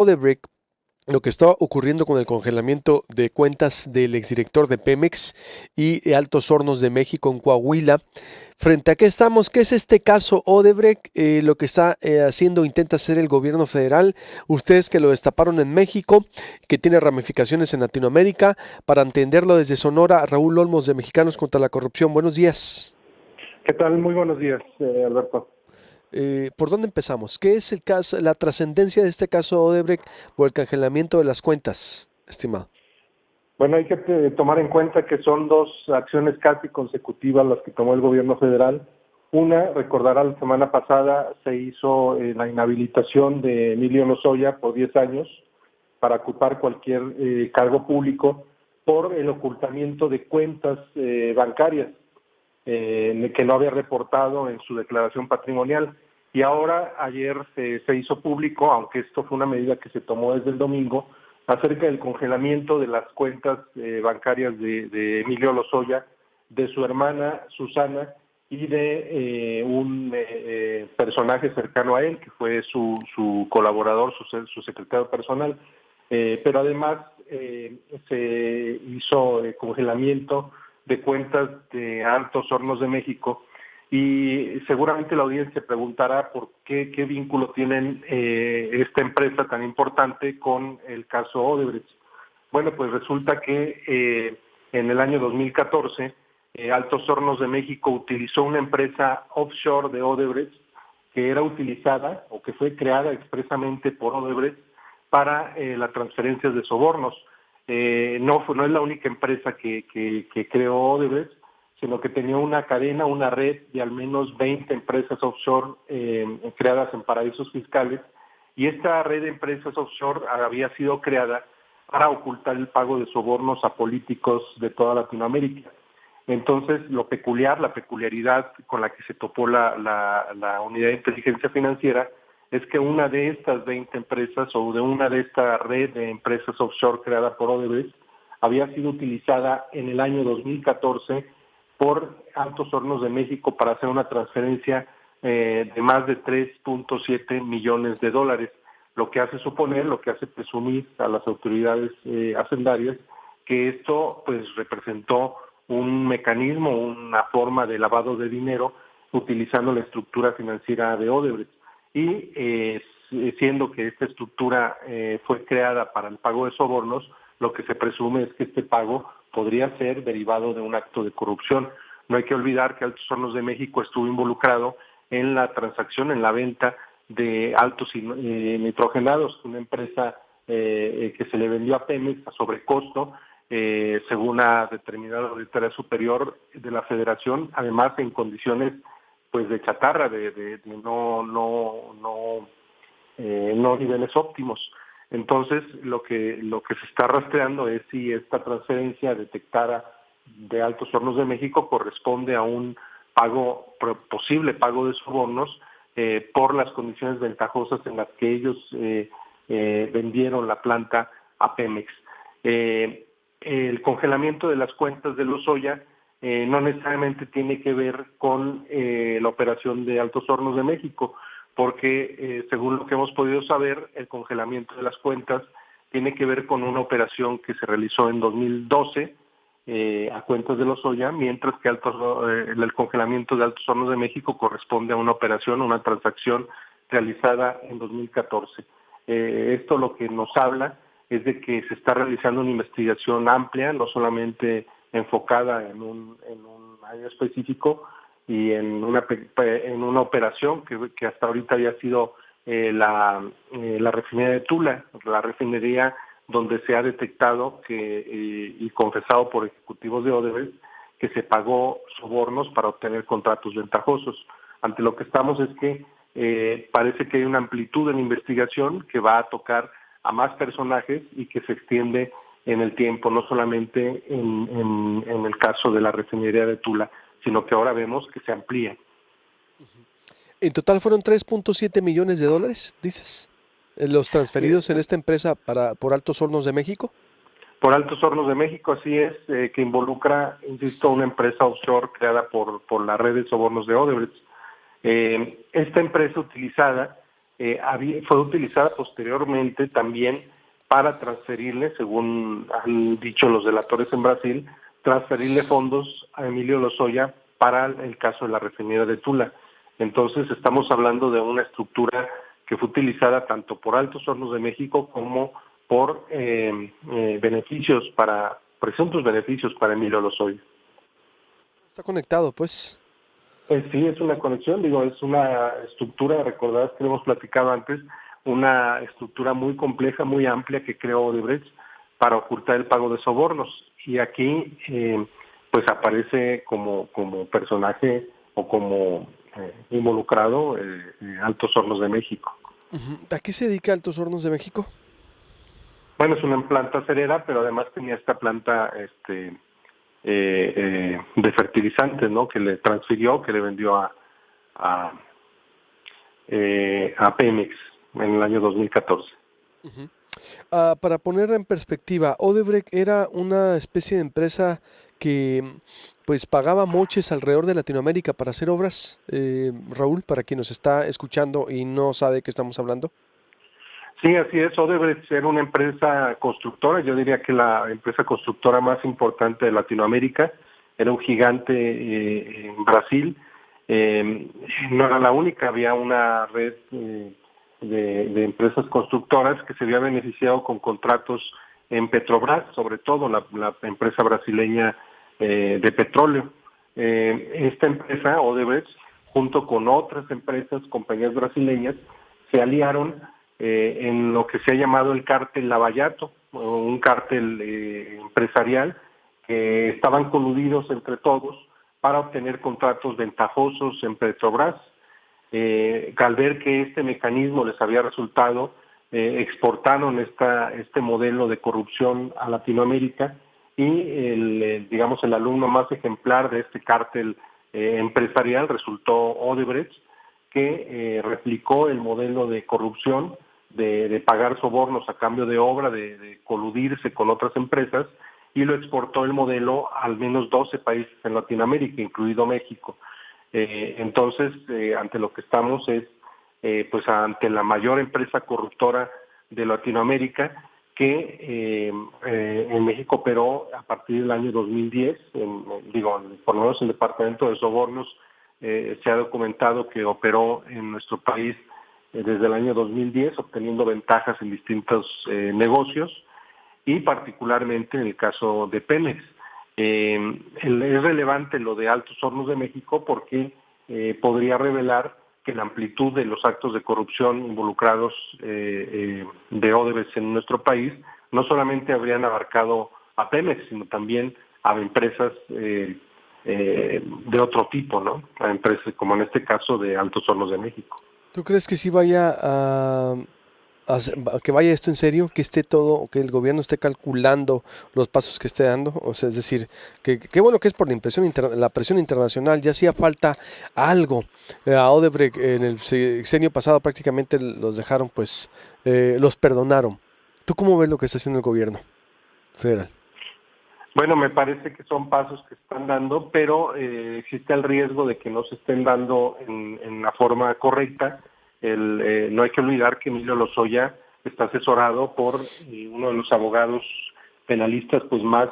Odebrecht, lo que está ocurriendo con el congelamiento de cuentas del exdirector de Pemex y de Altos Hornos de México en Coahuila. ¿Frente a qué estamos? ¿Qué es este caso Odebrecht? Lo que está haciendo, intenta hacer el gobierno federal, ustedes que lo destaparon en México, que tiene ramificaciones en Latinoamérica. Para entenderlo desde Sonora, Raúl Olmos de Mexicanos contra la Corrupción. Buenos días. ¿Qué tal? Muy buenos días, Alberto. ¿Por dónde empezamos? ¿Qué es el caso, la trascendencia de este caso Odebrecht por el congelamiento de las cuentas, estimado? Bueno, hay que tomar en cuenta que son dos acciones casi consecutivas las que tomó el gobierno federal. Una, recordará, la semana pasada se hizo la inhabilitación de Emilio Lozoya por 10 años para ocupar cualquier cargo público por el ocultamiento de cuentas bancarias que no había reportado en su declaración patrimonial. Y ahora, ayer se hizo público, aunque esto fue una medida que se tomó desde el domingo, acerca del congelamiento de las cuentas bancarias de Emilio Lozoya, de su hermana Susana y de un personaje cercano a él, que fue su colaborador, su secretario personal. Pero además se hizo congelamiento de cuentas de Altos Hornos de México, y seguramente la audiencia preguntará por qué vínculo tienen esta empresa tan importante con el caso Odebrecht. Bueno, pues resulta que en el año 2014 Altos Hornos de México utilizó una empresa offshore de Odebrecht que era utilizada o que fue creada expresamente por Odebrecht para las transferencias de sobornos. No es la única empresa que creó Odebrecht, sino que tenía una cadena, una red de al menos 20 empresas offshore creadas en paraísos fiscales, y esta red de empresas offshore había sido creada para ocultar el pago de sobornos a políticos de toda Latinoamérica. Entonces, la peculiaridad con la que se topó la unidad de inteligencia financiera es que una de estas 20 empresas o de una de esta red de empresas offshore creada por Odebrecht había sido utilizada en el año 2014 por Altos Hornos de México para hacer una transferencia de más de 3.7 millones de dólares, lo que hace suponer, lo que hace presumir a las autoridades hacendarias que esto pues representó un mecanismo, una forma de lavado de dinero utilizando la estructura financiera de Odebrecht. Y siendo que esta estructura fue creada para el pago de sobornos, lo que se presume es que este pago podría ser derivado de un acto de corrupción. No hay que olvidar que Altos Hornos de México estuvo involucrado en la transacción, en la venta de altos nitrogenados, una empresa que se le vendió a Pemex a sobrecosto, según ha determinado la Auditoría Superior de la Federación, además en condiciones pues de chatarra, de no niveles óptimos. Entonces, lo que se está rastreando es si esta transferencia detectada de Altos Hornos de México corresponde a un posible pago de sobornos por las condiciones ventajosas en las que ellos vendieron la planta a Pemex. El congelamiento de las cuentas de Lozoya no necesariamente tiene que ver con la operación de Altos Hornos de México, porque según lo que hemos podido saber, el congelamiento de las cuentas tiene que ver con una operación que se realizó en 2012 a cuentas de Lozoya, mientras que el congelamiento de Altos Hornos de México corresponde a una operación, una transacción realizada en 2014. Esto lo que nos habla es de que se está realizando una investigación amplia, no solamente enfocada en un área específico y en una operación que hasta ahorita había sido la refinería de Tula, la refinería donde se ha detectado y confesado por ejecutivos de Odebrecht que se pagó sobornos para obtener contratos ventajosos. Ante lo que estamos es que parece que hay una amplitud en la investigación que va a tocar a más personajes y que se extiende en el tiempo, no solamente en el caso de la refinería de Tula, sino que ahora vemos que se amplía. En total fueron 3.7 millones de dólares, dices, los transferidos en esta empresa por Altos Hornos de México. Por Altos Hornos de México, así es, que involucra, insisto, una empresa offshore creada por la red de sobornos de Odebrecht. Esta empresa utilizada fue utilizada posteriormente también para transferirle, según han dicho los delatores en Brasil, transferirle fondos a Emilio Lozoya para el caso de la refinería de Tula. Entonces estamos hablando de una estructura que fue utilizada tanto por Altos Hornos de México como por presuntos beneficios para Emilio Lozoya. Está conectado, pues. Sí, es una conexión, es una estructura, recordarás que hemos platicado antes, una estructura muy compleja, muy amplia que creó Odebrecht para ocultar el pago de sobornos. Y aquí pues aparece como personaje o como involucrado Altos Hornos de México. ¿A qué se dedica Altos Hornos de México? Bueno, es una planta acerera, pero además tenía esta planta de fertilizantes, ¿no? Que le transfirió, que le vendió a Pemex en el año 2014. Para ponerla en perspectiva, Odebrecht era una especie de empresa que pues pagaba moches alrededor de Latinoamérica para hacer obras. Raúl, para quien nos está escuchando y no sabe de qué estamos hablando. Sí, así es. Odebrecht era una empresa constructora, yo diría que la empresa constructora más importante de Latinoamérica. Era un gigante en Brasil. No era la única, había una red de empresas constructoras que se había beneficiado con contratos en Petrobras, sobre todo la empresa brasileña de petróleo. Esta empresa, Odebrecht, junto con otras empresas, compañías brasileñas, se aliaron en lo que se ha llamado el cártel Lavallato, un cártel empresarial que estaban coludidos entre todos para obtener contratos ventajosos en Petrobras. Al ver que este mecanismo les había resultado, exportaron este modelo de corrupción a Latinoamérica y el alumno más ejemplar de este cártel empresarial resultó Odebrecht, que replicó el modelo de corrupción de pagar sobornos a cambio de obra, de coludirse con otras empresas, y lo exportó el modelo a al menos 12 países en Latinoamérica, incluido México. Entonces, ante lo que estamos es, pues ante la mayor empresa corruptora de Latinoamérica, que en México operó a partir del año 2010, por lo menos el Departamento de Sobornos se ha documentado que operó en nuestro país desde el año 2010, obteniendo ventajas en distintos negocios, y particularmente en el caso de Pemex. Es relevante lo de Altos Hornos de México porque podría revelar que la amplitud de los actos de corrupción involucrados de Odebrecht en nuestro país no solamente habrían abarcado a Pemex, sino también a empresas de otro tipo, ¿no? A empresas como en este caso de Altos Hornos de México. ¿Tú crees que sí vaya que vaya esto en serio, que esté todo, que el gobierno esté calculando los pasos que esté dando? O sea, es decir, que bueno que es por la presión internacional, ya hacía falta algo. A Odebrecht en el sexenio pasado prácticamente los dejaron, pues, los perdonaron. ¿Tú cómo ves lo que está haciendo el gobierno federal? Bueno, me parece que son pasos que están dando, pero existe el riesgo de que no se estén dando en la forma correcta. No hay que olvidar que Emilio Lozoya está asesorado por uno de los abogados penalistas pues más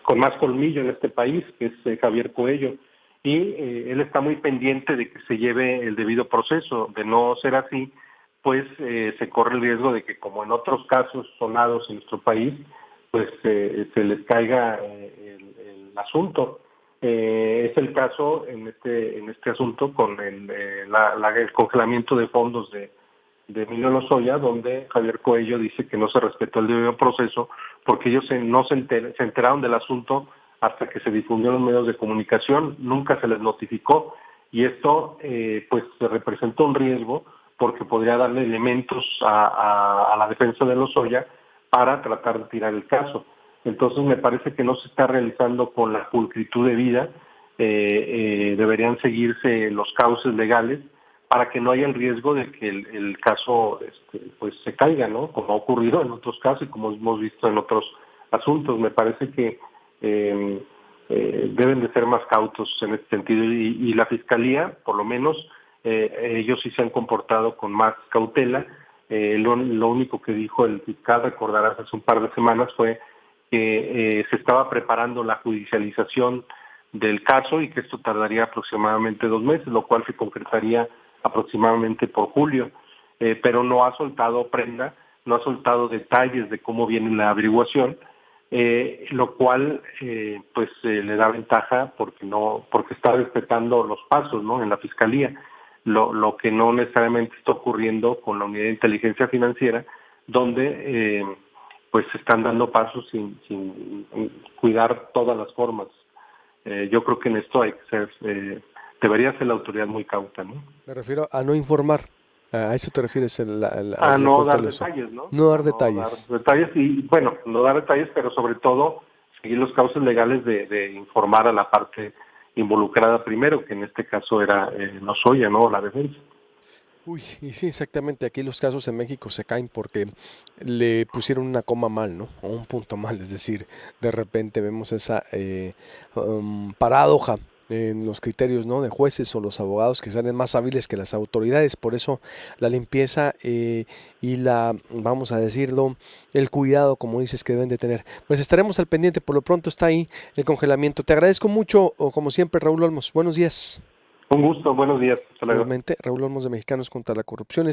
con más colmillo en este país, que es Javier Coello, y él está muy pendiente de que se lleve el debido proceso. De no ser así, pues se corre el riesgo de que, como en otros casos sonados en nuestro país, pues se les caiga el asunto. Es el caso en este asunto con el congelamiento de fondos de Emilio Lozoya, donde Javier Coello dice que no se respetó el debido proceso porque ellos no se enteraron del asunto hasta que se difundió en los medios de comunicación, nunca se les notificó, y esto pues representa un riesgo porque podría darle elementos a la defensa de Lozoya para tratar de tirar el caso. Entonces me parece que no se está realizando con la pulcritud debida. Deberían seguirse los cauces legales para que no haya el riesgo de que el caso pues se caiga, ¿no? Como ha ocurrido en otros casos y como hemos visto en otros asuntos. Me parece que deben de ser más cautos en este sentido, y la Fiscalía, por lo menos, ellos sí se han comportado con más cautela. Lo único que dijo el fiscal, recordarás, hace un par de semanas fue que se estaba preparando la judicialización del caso y que esto tardaría aproximadamente 2 meses, lo cual se concretaría aproximadamente por julio, pero no ha soltado prenda, no ha soltado detalles de cómo viene la averiguación, lo cual le da ventaja porque está respetando los pasos, ¿no?, en la fiscalía, lo que no necesariamente está ocurriendo con la unidad de inteligencia financiera, donde se están dando pasos sin cuidar todas las formas. Yo creo que en esto hay que ser, debería ser la autoridad muy cauta, ¿no? Me refiero a no informar. ¿A eso te refieres? A La no dar cauteloso. detalles, ¿no? No dar A no dar detalles. detalles y, bueno, no dar detalles, pero sobre todo seguir los cauces legales de informar a la parte involucrada primero, que en este caso era Lozoya, ¿no?, la defensa. Uy, y sí, exactamente. Aquí los casos en México se caen porque le pusieron una coma mal, ¿no? O un punto mal. Es decir, de repente vemos esa paradoja en los criterios, ¿no?, de jueces o los abogados que salen más hábiles que las autoridades. Por eso la limpieza y vamos a decirlo, el cuidado, como dices, que deben de tener. Pues estaremos al pendiente. Por lo pronto está ahí el congelamiento. Te agradezco mucho, o como siempre, Raúl Olmos. Buenos días. Un gusto, buenos días. Hasta luego. Igualmente, Raúl Olmos de Mexicanos contra la Corrupción.